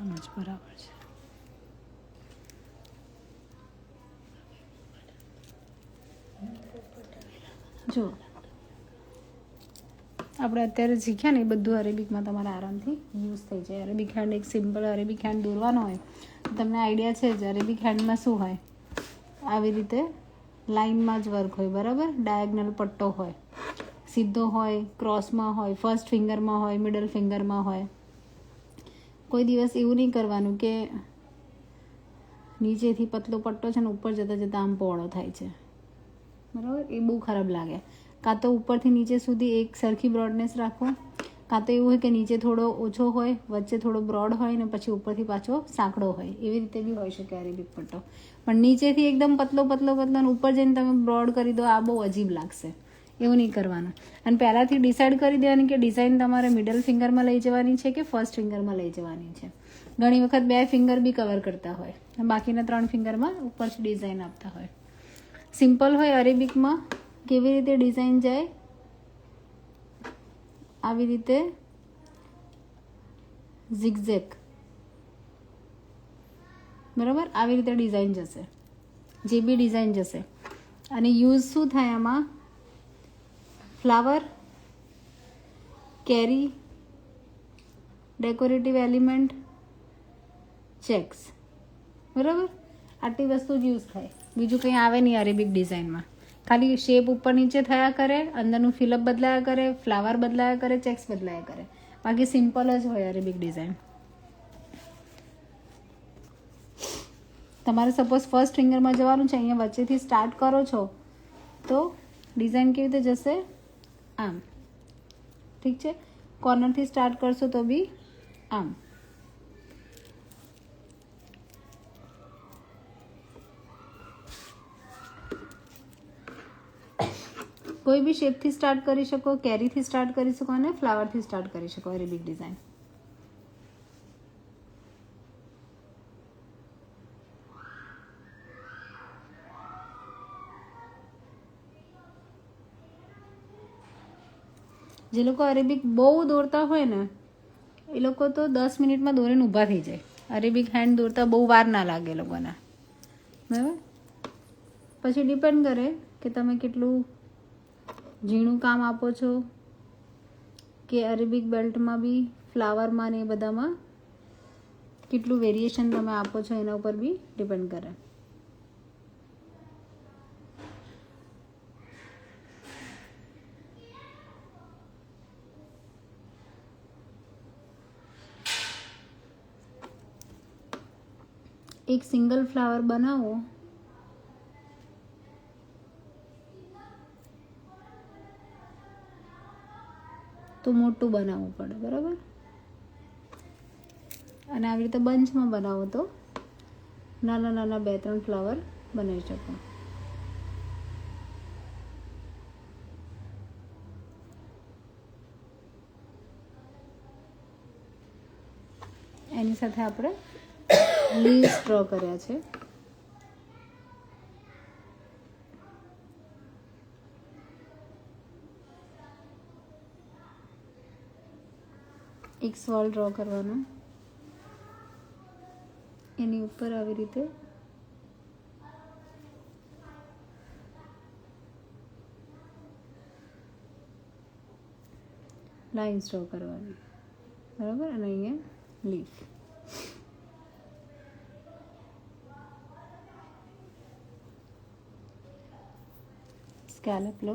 સમજ બરાબર છે. જો આપણે અત્યારે શીખ્યા ને એ બધું અરેબિકમાં તમારે આરામથી યુઝ થઈ જાય. અરેબિક હેન્ડ એક સિમ્પલ અરેબિક હેન્ડ દોરવાનો હોય તો તમને આઈડિયા છે જ અરેબિક હેન્ડમાં શું હોય. આવી રીતે લાઇનમાં જ વર્ક હોય, બરાબર. ડાયગનલ પટ્ટો હોય, સીધો હોય, ક્રોસમાં હોય, ફર્સ્ટ ફિંગરમાં હોય, મિડલ ફિંગરમાં હોય. કોઈ દિવસ એવું નહીં કરવાનું કે નીચેથી પતલો પટ્ટો છે ને ઉપર જતાં જતાં આમ પહોળો થાય છે, બરાબર. એ બહુ ખરાબ લાગે. કાં તો ઉપરથી નીચે સુધી એક સરખી બ્રોડનેસ રાખો, કાં તો એવું હોય કે નીચે થોડો ઓછો હોય, વચ્ચે થોડો બ્રોડ હોય ને પછી ઉપરથી પાછો સાંકડો હોય. એવી રીતે બી હોઈ શકે અરેબિક પટ્ટો. પણ નીચેથી એકદમ પતલો પતલો પતલો અને ઉપર જઈને તમે બ્રોડ કરી દો, આ બહુ અજીબ લાગશે. એવું નહીં કરવાનું. અને પહેલાંથી ડિસાઇડ કરી દેવાની કે ડિઝાઇન તમારે મિડલ ફિંગરમાં લઈ જવાની છે કે ફર્સ્ટ ફિંગરમાં લઈ જવાની છે. ઘણી વખત 2 ફિંગર બી કવર કરતા હોય, બાકીના 3 ફિંગરમાં ઉપરથી ડિઝાઇન આપતા હોય. સિમ્પલ હોય અરેબિકમાં કેવી રીતે ડિઝાઇન જાય, આવી રીતે ઝિગઝેગ, બરાબર. આવી રીતે ડિઝાઇન જશે, જે બી ડિઝાઇન જશે. અને યુઝ શું થાય આમાં? ફ્લાવર, કેરી, ડેકોરેટિવ એલિમેન્ટ, ચેક્સ, બરાબર. આટલી વસ્તુ જ યુઝ થાય. બીજું કંઈ આવે નહીં અરેબિક ડિઝાઇનમાં. ખાલી શેપ ઉપર નીચે થયા કરે, અંદરનું ફિલઅપ બદલાયા કરે, ફ્લાવર બદલાયા કરે, ચેક્સ બદલાયા કરે. બાકી સિમ્પલ જ હોય અરેબિક ડિઝાઇન. તમારે સપોઝ ફર્સ્ટ ફિંગરમાં જવાનું છે, અહીંયા વચ્ચેથી સ્ટાર્ટ કરો છો તો ડિઝાઇન કેવી રીતે જશે? આમ, ઠીક છે. કોર્નરથી સ્ટાર્ટ કરશો તો બી આમ. કોઈ બી શેપથી સ્ટાર્ટ કરી શકો, કેરીથી સ્ટાર્ટ કરી શકો અને ફ્લાવરથી સ્ટાર્ટ કરી શકો અરેબિક ડિઝાઇન. જે લોકો અરેબિક બહુ દોરતા હોય ને એ લોકો તો 10 મિનિટમાં દોરીને ઊભા થઈ જાય. અરેબિક હેન્ડ દોરતા બહુ વાર ના લાગે એ લોકોને, બરાબર. પછી ડિપેન્ડ કરે કે તમે કેટલું ઝીણું કામ આપો છો, કે અરેબિક બેલ્ટમાં બી ફ્લાવરમાં ને એ બધામાં કેટલું વેરિએશન તમે આપો છો એના ઉપર બી ડિપેન્ડ કરે. એક સિંગલ ફ્લાવર બનાવો તો મોટું બનાવવું પડે, બરાબર. અને આવી રીતે બંચમાં બનાવો તો નાના નાના 2-3 ફ્લાવર બનાવી શકો. એની સાથે આપણે લીવ્સ ડ્રો કર્યા છે. એક સ્વર્લ ડ્રો કરવાનો, એની ઉપર આવી રીતે લાઇન્સ ડ્રો કરવાની, બરાબર. અને અહીંયા લીફ. સ્કેલપ લો,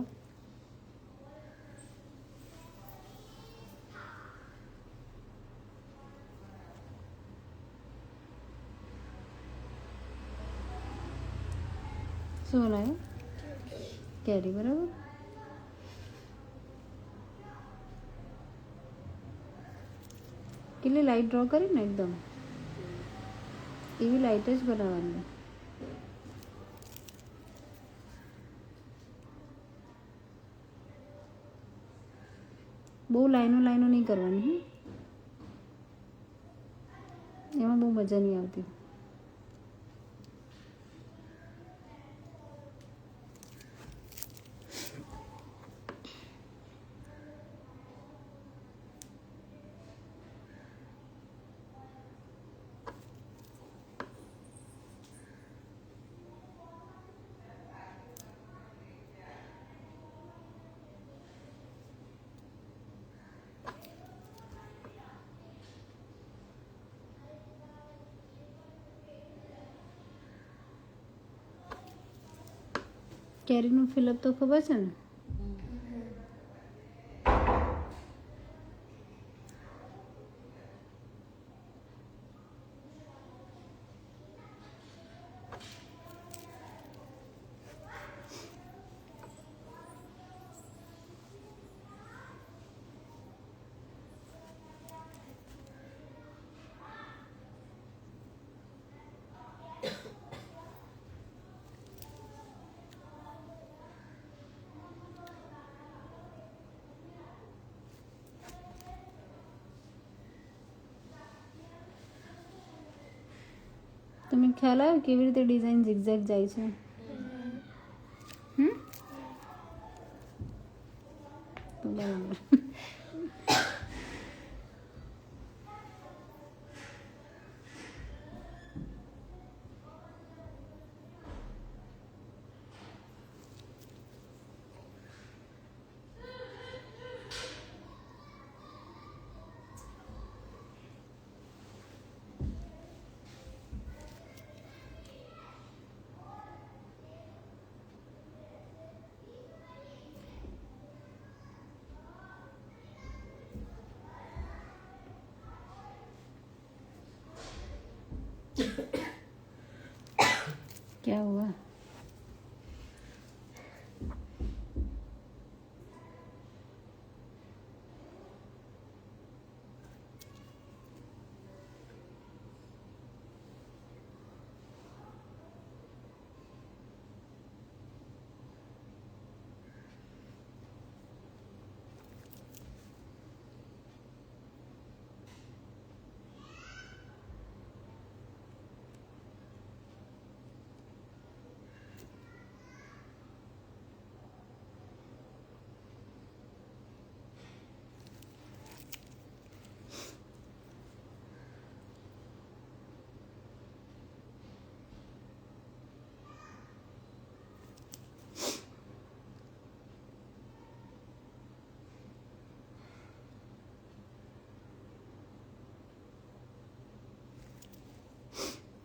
શું બનાવ્યું? કેરી, બરાબર. કેટલી લાઇટ ડ્રો કરી ને એકદમ એવી લાઇટ જ બનાવવાની. બહુ લાઈનો નહીં કરવાની, એમાં બહુ મજા નહીં આવતી. કેરીનું ફિલઅપ તો ખબર છે ને? તમને ખ્યાલ આવ્યો કેવી રીતે ડિઝાઇન ઝિગઝેગ જાય છે? તો બરાબર. क्या हुआ?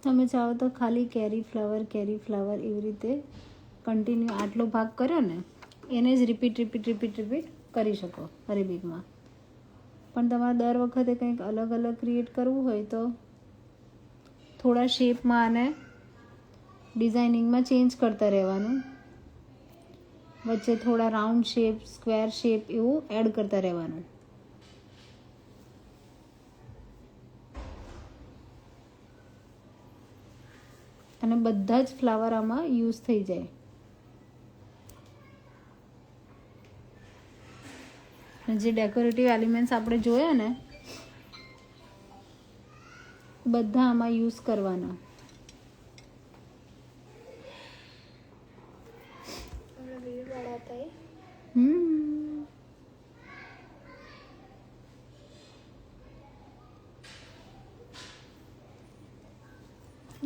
તમે ચાહો તો ખાલી કેરી ફ્લાવર એવી રીતે કન્ટિન્યુ આટલો ભાગ કર્યો ને એને જ રિપીટ કરી શકો અરેબિકમાં. પણ તમારે દર વખતે કંઈક અલગ ક્રિએટ કરવું હોય તો થોડા શેપમાં અને ડિઝાઇનિંગમાં ચેન્જ કરતા રહેવાનું. વચ્ચે થોડા રાઉન્ડ શેપ, સ્ક્વેર શેપ એવું એડ કરતા રહેવાનું. અને બધા જ ફ્લાવર આમાં યુઝ થઈ જાય. જે ડેકોરેટિવ એલિમેન્ટ્સ આપણે જોયા ને બધા આમાં યુઝ કરવાના.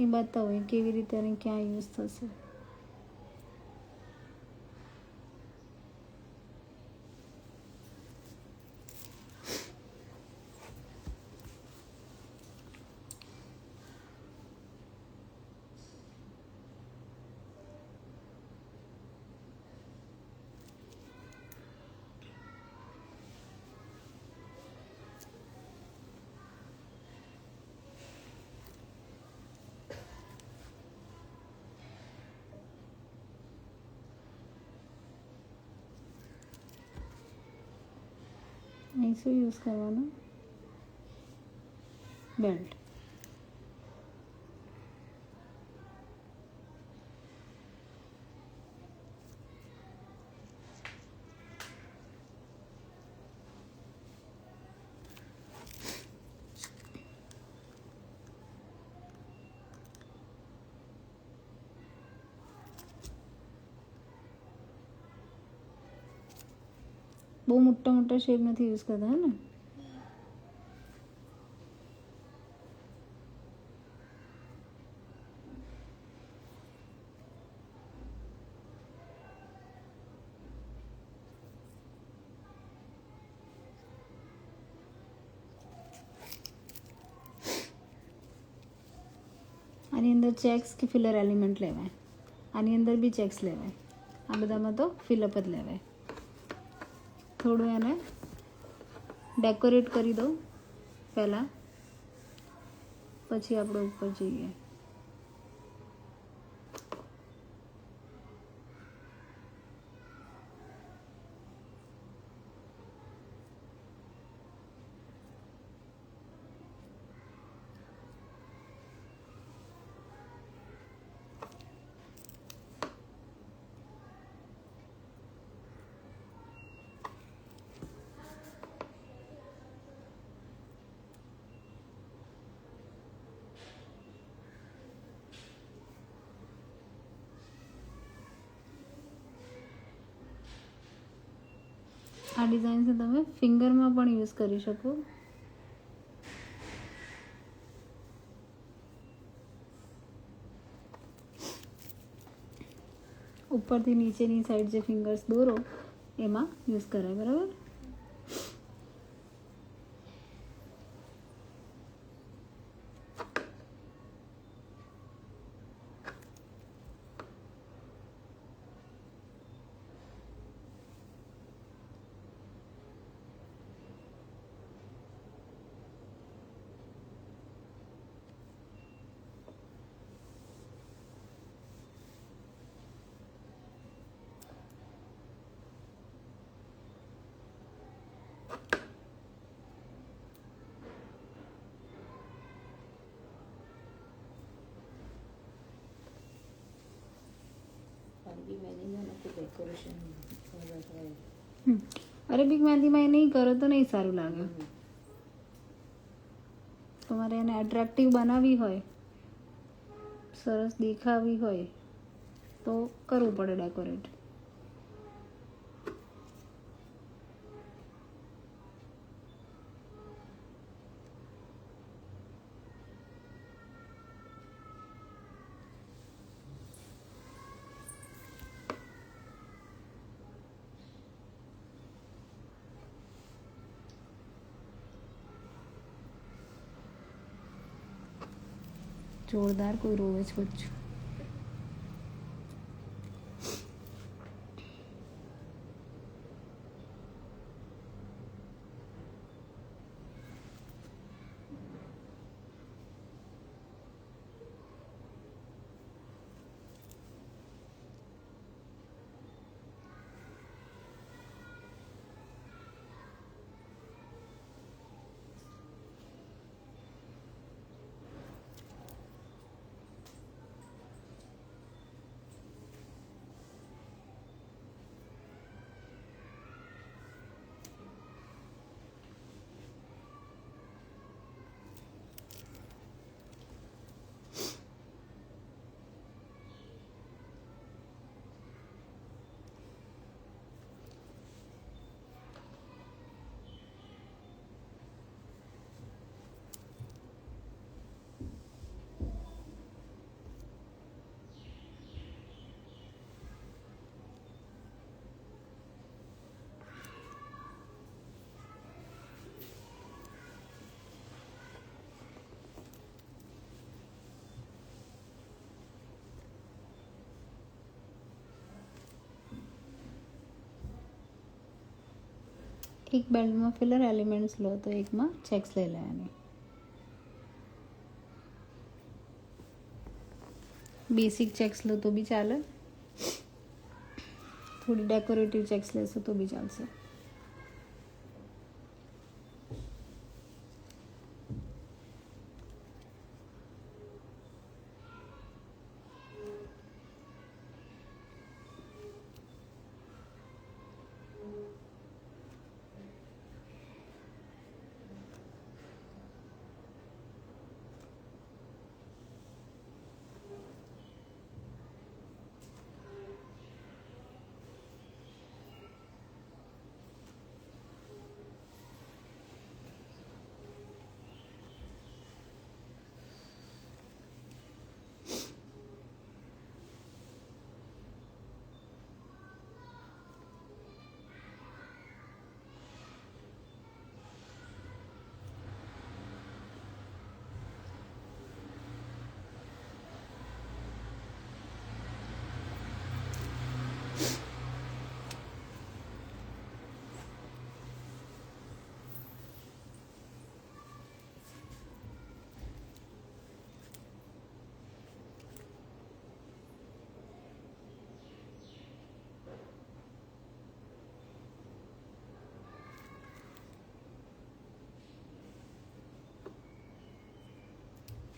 એ બતાવો એ કેવી રીતે અને ક્યાં યુઝ થશે. અહીં શું યુઝ કરવાનું? બેલ્ટ. બહુ મોટા શેપ નથી યુઝ કરતા હે ને? આની અંદર ચેક્સ કે ફિલર એલિમેન્ટ લેવાય. આની અંદર બી ચેક્સ લેવાય. આ બધામાં તો ફિલઅપ જ લેવાય. થોડું એને ડેકોરેટ કરી દઉં પહેલાં, પછી આપણે ઉપર જઈએ. આ ડિઝાઇન છે તમે ફિંગરમાં પણ યુઝ કરી શકો. ઉપરથી નીચેની સાઈડ જે ફિંગર્સ દોરો એમાં યુઝ કરાય. બરાબર. અરેબિક મહેંદીમાં એ નહીં કરો તો નહીં સારું લાગે. તમારે એને એટ્રેક્ટિવ બનાવવી હોય, સરસ દેખાવી હોય તો કરવું પડે ડેકોરેટ. જોરદાર કોઈ રોવે છે બચ્ચું. એક બેલ્ટમાં ફિલર એલિમેન્ટ્સ લો તો એકમાં ચેક્સ લઈ લેવાની. બેસિક ચેક્સ લો તો બી ચાલે, થોડી ડેકોરેટિવ ચેક્સ લેશો તો બી ચાલશે.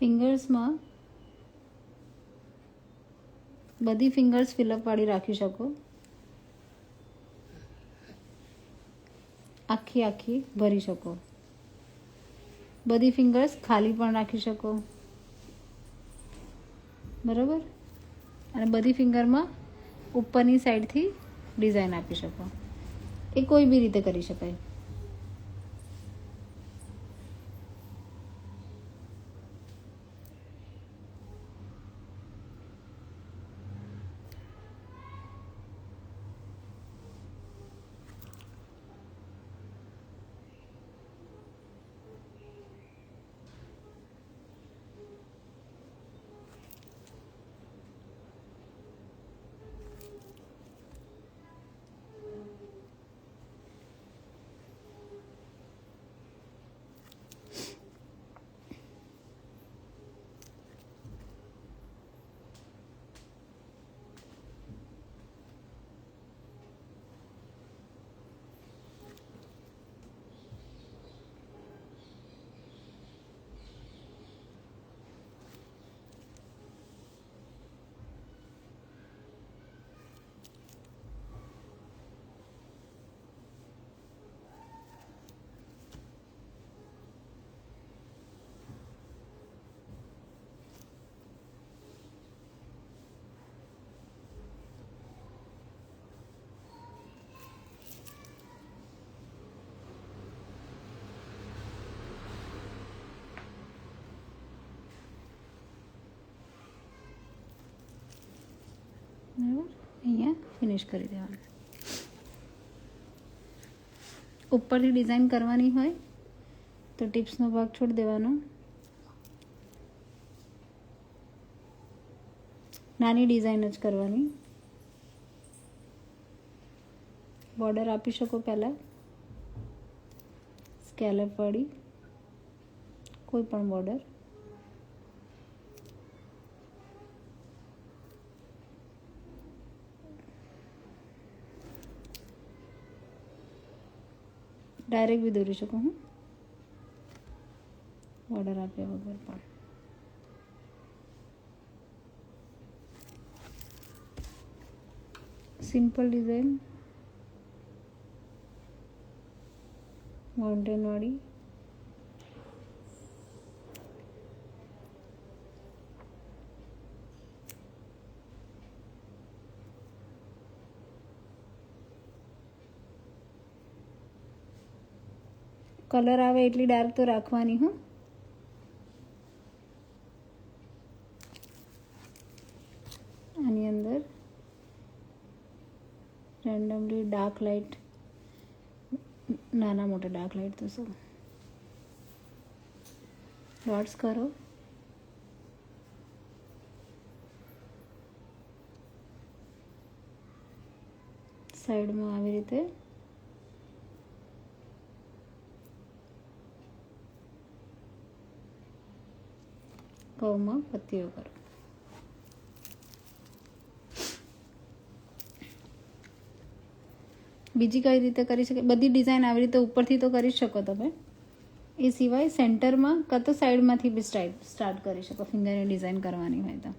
ફિંગર્સમાં બધી ફિંગર્સ ફિલઅપવાળી રાખી શકો, આખી આખી ભરી શકો. બધી ફિંગર્સ ખાલી પણ રાખી શકો, બરાબર. અને બધી ફિંગરમાં ઉપરની સાઈડથી ડિઝાઇન આપી શકો. એ કોઈ બી રીતે કરી શકાય. બરાબર, અહીંયા ફિનિશ કરી દેવાનું. ઉપરથી ડિઝાઇન કરવાની હોય તો ટિપ્સનો ભાગ છોડી દેવાનો. નાની ડિઝાઇન જ કરવાની. બોર્ડર આપી શકો પહેલાં, સ્કેલપ વાળી કોઈ પણ બોર્ડર. ડાયરેક્ટ બી દોરી શકો હું, બોર્ડર આપ્યા વગર પણ. સિમ્પલ ડિઝાઇન માઉન્ટેન વાળી. કલર આવે એટલી ડાર્ક તો રાખવાની હું. આની અંદર રેન્ડમલી ડાર્ક લાઇટ, નાના મોટા ડાર્ક લાઇટ તો શું ડોટ્સ કરો. સાઈડમાં આવી રીતે કર્વમાં પત્તીઓ કરો. બીજી કઈ રીતે કરી શકે? બધી ડિઝાઇન આવી રીતે ઉપરથી તો કરી શકો તમે. એ સિવાય સેન્ટરમાં કાં તો સાઈડમાંથી બી સ્ટાર્ટ કરી શકો ફિંગરની ડિઝાઇન કરવાની હોય તો.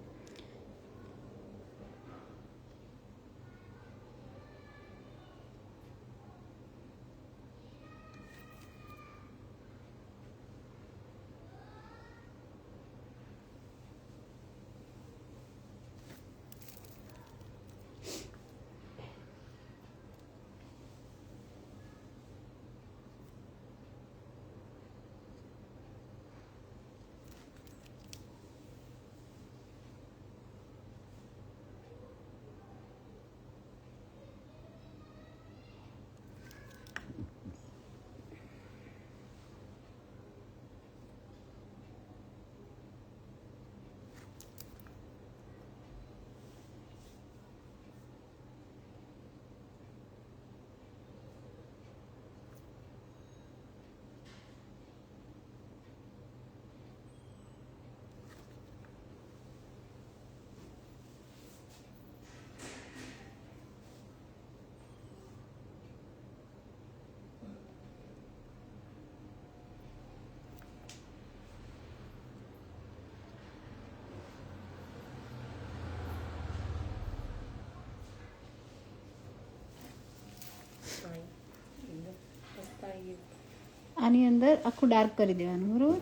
આની અંદર આખું ડાર્ક કરી દેવાનું, બરાબર.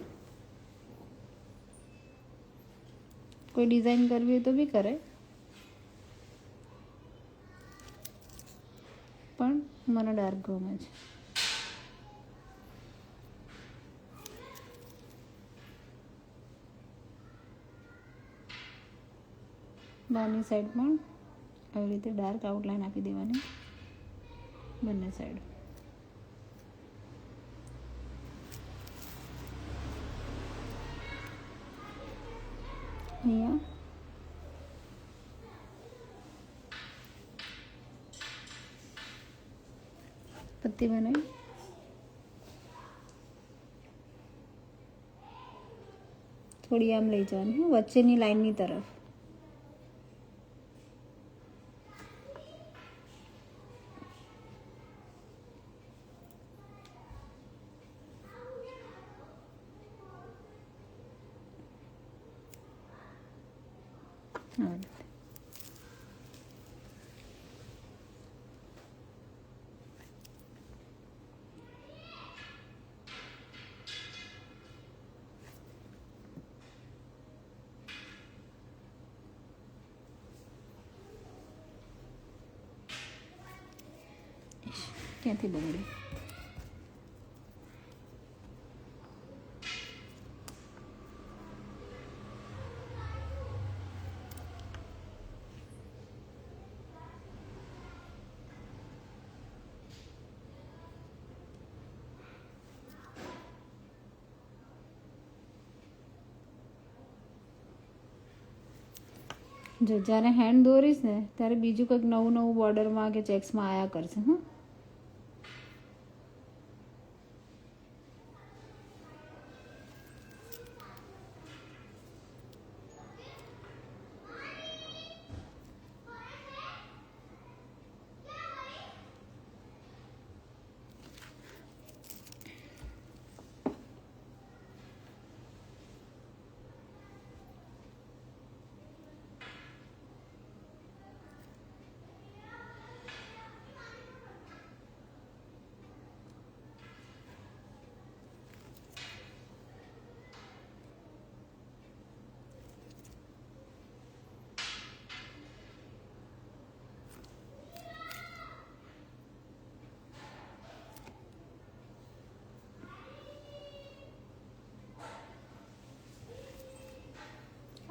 કોઈ ડિઝાઇન કરવી હોય તો બી કરે, પણ મને ડાર્ક ગમે છે. બહારની સાઈડ પણ આવી રીતે ડાર્ક આઉટલાઈન આપી દેવાની, બંને સાઈડ. અહીંયા પત્તી બનાવી થોડી આમ લઈ જવાની, વચ્ચેની લાઈનની તરફ. ક્યાંથી બગડી? જો જ્યારે હેન્ડ દોરીશ ને ત્યારે બીજું કંઈક નવું નવું બોર્ડરમાં કે ચેક્સમાં આયા કરશે. હા,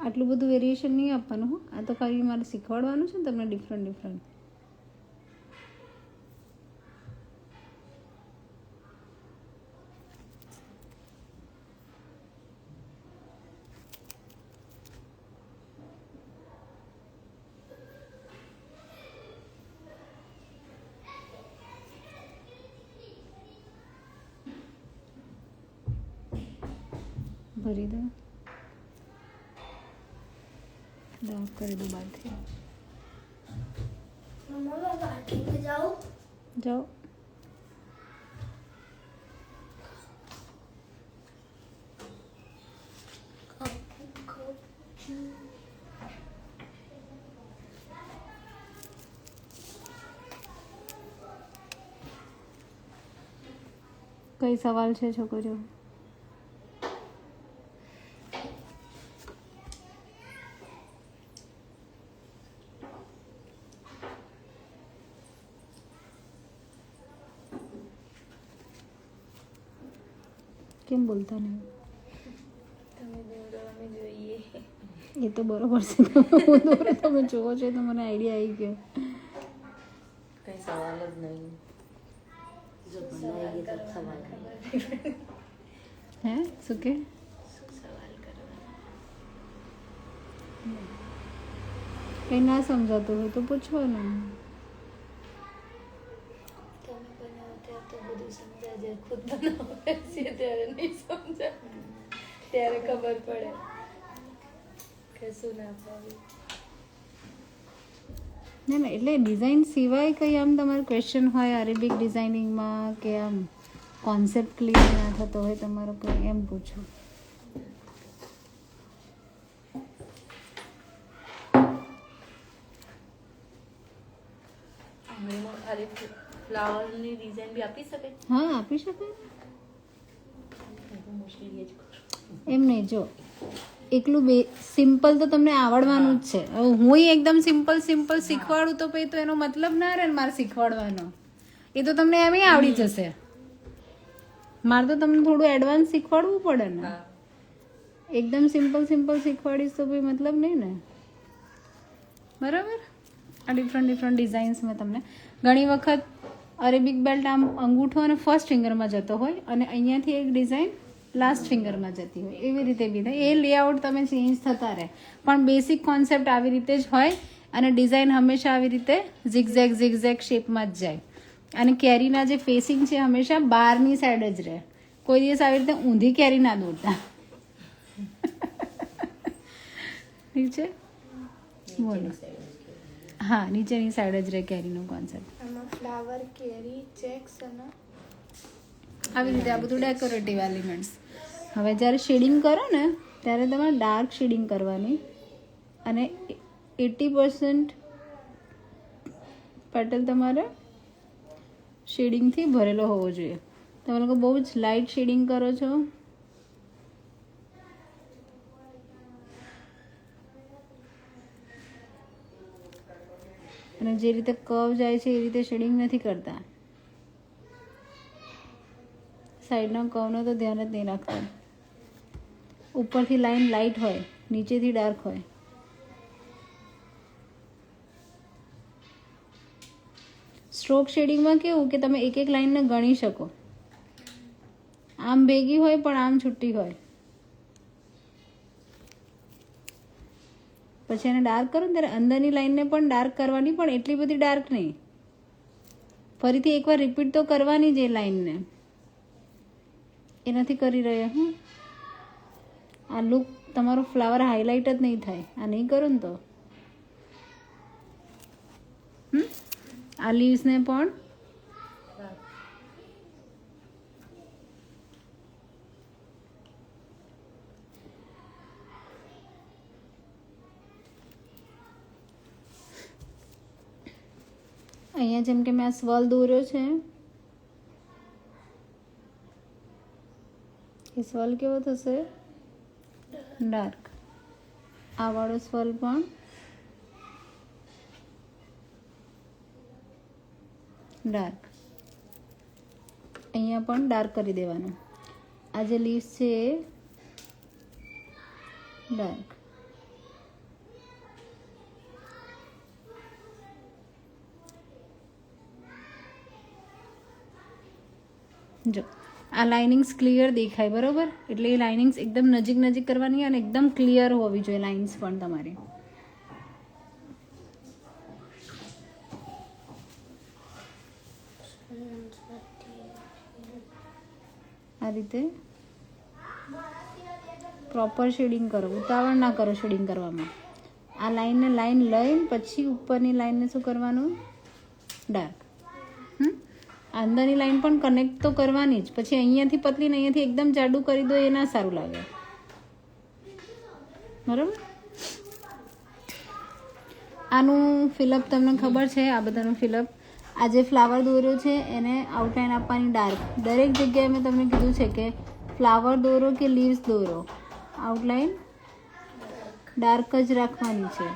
આટલું બધું વેરિએશન નહીં આપવાનું. હો, આ તો ખાલી મારે શીખવાડવાનું છે ને તમને ડિફરન્ટ ડિફરન્ટ. ભરી દો, ડાર્ક કરી દો બહારથી. જાઓ. કઈ સવાલ છે છોકરીઓ? કેમ બોલતા નહીં? એ તો બરોબર છે, તમે જોવો છો તો મને આઈડિયા આવી ગયો. કઈ સવાલ જ નહીં. જો બનાવી તો સવાલ હે શું કે સવાલ કરવાનો. કંઈ ના સમજાતું હોય તો પૂછવાનું. તમે બનાવો ત્યારે તો બધું સમજાય, ખુદ બનાવે છે ત્યારે નહીં સમજાય, ત્યારે ખબર પડે કે શું ના પાડે. ના ના, એટલે ડિઝાઇન સિવાય કંઈ આમ તમારું ક્વેશ્ચન હોય અરેબિક ડિઝાઇનિંગમાં કે આમ કોન્સેપ્ટ ક્લિયર ના થતો હોય તમારો કંઈ, એમ પૂછો. ખાલી ફ્લાવરની ડિઝાઇન બી આપી શકે? હા, આપી શકે. એમ નહીં, જો એકલું સિમ્પલ તો તમને આવડવાનું જ છે. હવે હું એકદમ સિમ્પલ શીખવાડું તો પછી તો એનો મતલબ ના રહે ને મારે શીખવાડવાનો. એ તો તમને એમ આવડી જશે. મારે તો તમને થોડું એડવાન્સ શીખવાડવું પડે ને. એકદમ સિમ્પલ શીખવાડીશ તો ભાઈ મતલબ નહીં ને. બરાબર. આ ડિફરન્ટ ડિઝાઇન્સ મેં તમને ઘણી વખત અરેબિક બેલ્ટ આમ અંગૂઠો અને ફર્સ્ટ ફિંગરમાં જતો હોય અને અહીંયાથી એક ડિઝાઇન લાસ્ટ ફિંગરમાં જતી હોય, એવી રીતે બી થાય. એ લેઆઉટ તમે ચેન્જ થતા રહે, પણ બેસિક કોન્સેપ્ટ આવી રીતે જ હોય અને ડિઝાઇન હંમેશા આવી રીતે ઝિગઝેગ શેપમાં જ જાય. અને કેરીના જે ફેસિંગ છે હંમેશા બહારની સાઈડ જ રહે. કોઈ દિવસ આવી રીતે ઊંધી કેરી ના દોરતા. ઠીક છે, બોલો. હા, નીચેની સાઈડ જ રહે કેરીનો કોન્સેપ્ટ. આમાં ફ્લાવર, કેરી, ચેક્સ અને આવી રીતે આ બધું ડેકોરેટિવ એલિમેન્ટ્સ. હવે જ્યારે શેડિંગ કરો ને ત્યારે તમારે ડાર્ક શેડિંગ કરવાની અને 80% પેટલ તમારે શેડિંગથી ભરેલો હોવો જોઈએ. તમે લોકો બહુ જ લાઇટ શેડિંગ કરો છો. અને જે રીતે કર્વ જાય છે એ રીતે શેડિંગ નથી કરતા. સાઈડના કર્વનો તો ધ્યાન જ નહીં રાખતા. ઉપરથી લાઈન લાઇટ હોય, નીચેથી ડાર્ક હોય. સ્ટ્રોક શેડિંગમાં કેવું કે તમે એક લાઈનને ગણી શકો. આમ ભેગી હોય પણ આમ છૂટી હોય. પછી એને ડાર્ક કરો ને ત્યારે અંદરની લાઈનને પણ ડાર્ક કરવાની, પણ એટલી બધી ડાર્ક નહીં. ફરીથી એકવાર રિપીટ તો કરવાની જ એ લાઈનને. એ નથી કરી રહ્યા. આ લુક તમારો ફ્લાવર હાઇલાઇટ જ નહીં થાય. આ નહીં કરો ને તો આ લીવ્સને પણ અહીંયા જેમ કે મેં આ સ્વલ દોર્યો છે, એ સ્વલ કેવો થશે? ડાર્ક. આ વાળો સ્વલ પણ ડાર્ક. અહીંયા પણ ડાર્ક કરી દેવાનું. આ જે લીવ્સ છે એ ડાર્ક. જો આ લાઇનિંગ્સ ક્લિયર દેખાય, બરોબર? એટલે એ લાઇનિંગ્સ એકદમ નજીક કરવાની અને એકદમ ક્લિયર હોવી જોઈએ લાઇન્સ પણ તમારી. આ રીતે પ્રોપર શેડિંગ કરો. ઉતાવળ ના કરો શેડિંગ કરવામાં. આ લાઈનને લાઈન લઈને પછી ઉપરની લાઈનને શું કરવાનું? ડાર્ક. અંદરની લાઈન પણ કનેક્ટ તો કરવાની જ. પછી અહીંયાથી પતલી ને અહીંયાથી એકદમ જાડું કરી દો, એ ના સારું લાગે. બરાબર? આનું ફિલઅપ તમને ખબર છે? આ બધાનું ફિલઅપ. આ જે ફ્લાવર દોર્યો છે એને આઉટલાઈન આપવાની ડાર્ક. દરેક જગ્યાએ મેં તમને કીધું છે કે ફ્લાવર દોરો કે લીવ્સ દોરો, આઉટલાઈન ડાર્ક જ રાખવાની છે.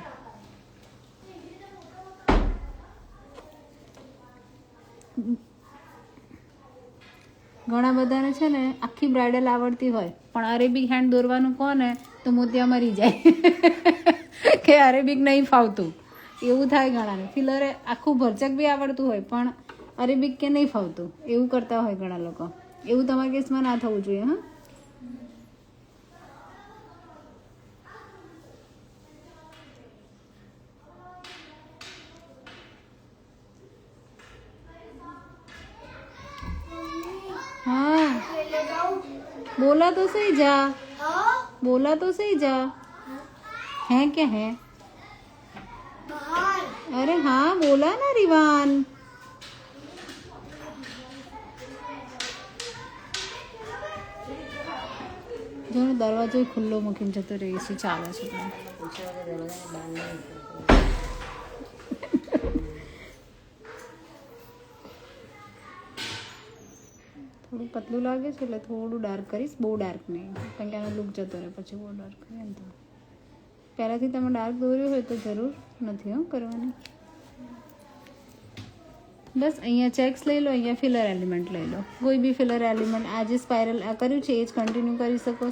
ઘણા બધાને છે ને આખી બ્રાઇડલ આવડતી હોય પણ અરેબિક હેન્ડ દોરવાનું કોને તો મોતિયા મરી જાય કે અરેબિક નહીં ફાવતું, એવું થાય ઘણાને. ફિલરે આખું ભરચક બી આવડતું હોય પણ અરેબિક કે નહીં ફાવતું, એવું કરતા હોય ઘણા લોકો. એવું તમારા કેસમાં ના થવું જોઈએ. हाँ बोला तो सही जा, बोला तो सही जा. है क्या है? अरे हाँ बोला ना रिवान. જો દરવાજો ખુલ્લો મૂકીને જતો રહે, એસી ચાલે છે. થોડુંક પતલું લાગે છે એટલે થોડું ડાર્ક કરીશ, બહુ ડાર્ક નહીં, કારણ કે આનો લુક જતો રહે પછી બહુ ડાર્ક કરીએ ને તો. પહેલાંથી તમે ડાર્ક દોર્યું હોય તો જરૂર નથી કરવાની. બસ અહીંયા ચેક્સ લઈ લો, અહીંયા ફિલર એલિમેન્ટ લઈ લો, કોઈ બી ફિલર એલિમેન્ટ. આ જે સ્પાઇરલ આ કર્યું છે એ જ કન્ટિન્યુ કરી શકો,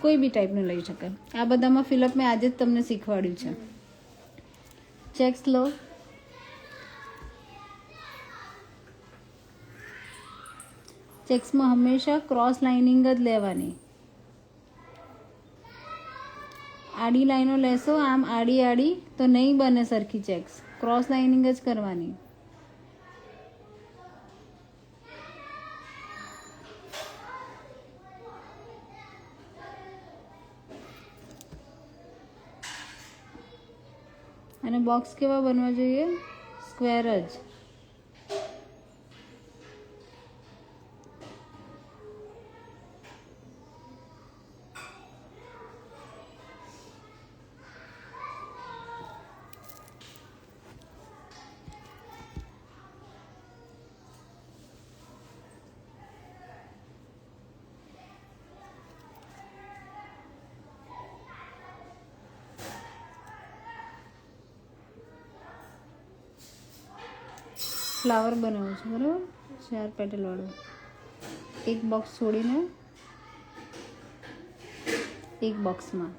કોઈ બી ટાઈપનું લઈ શકાય. આ બધામાં ફિલઅપ મેં આજે જ તમને શીખવાડ્યું છે. ચેક્સ લો, ચેક્સમાં હંમેશા ક્રોસ લાઇનિંગ જ લેવાની. આડી લાઈનો લેશો આમ આડી આડી તો નહીં બને સરખી ચેક્સ, ક્રોસ લાઇનિંગ જ કરવાની. અને બોક્સ કેવા બનવા જોઈએ? સ્ક્વેર જ. ફ્લાવર બનાવું છું બરાબર, 4 પેટલ વાળું. એક બોક્સ છોડીને એક બોક્સમાં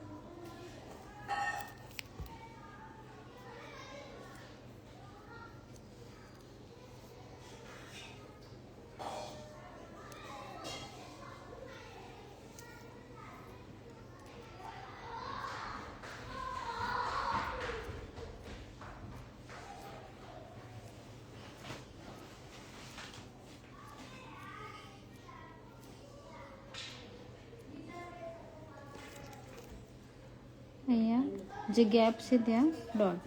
અહીંયા જે ગેપ છે ત્યાં ડોટ,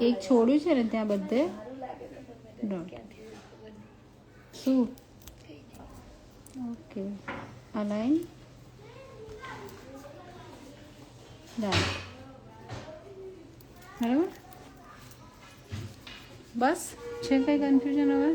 એક છોડ્યું છે ને ત્યાં બધે ડોટ. શું? Okay, align dot. બરાબર, બસ છે કંઈ કન્ફ્યુઝન હવે?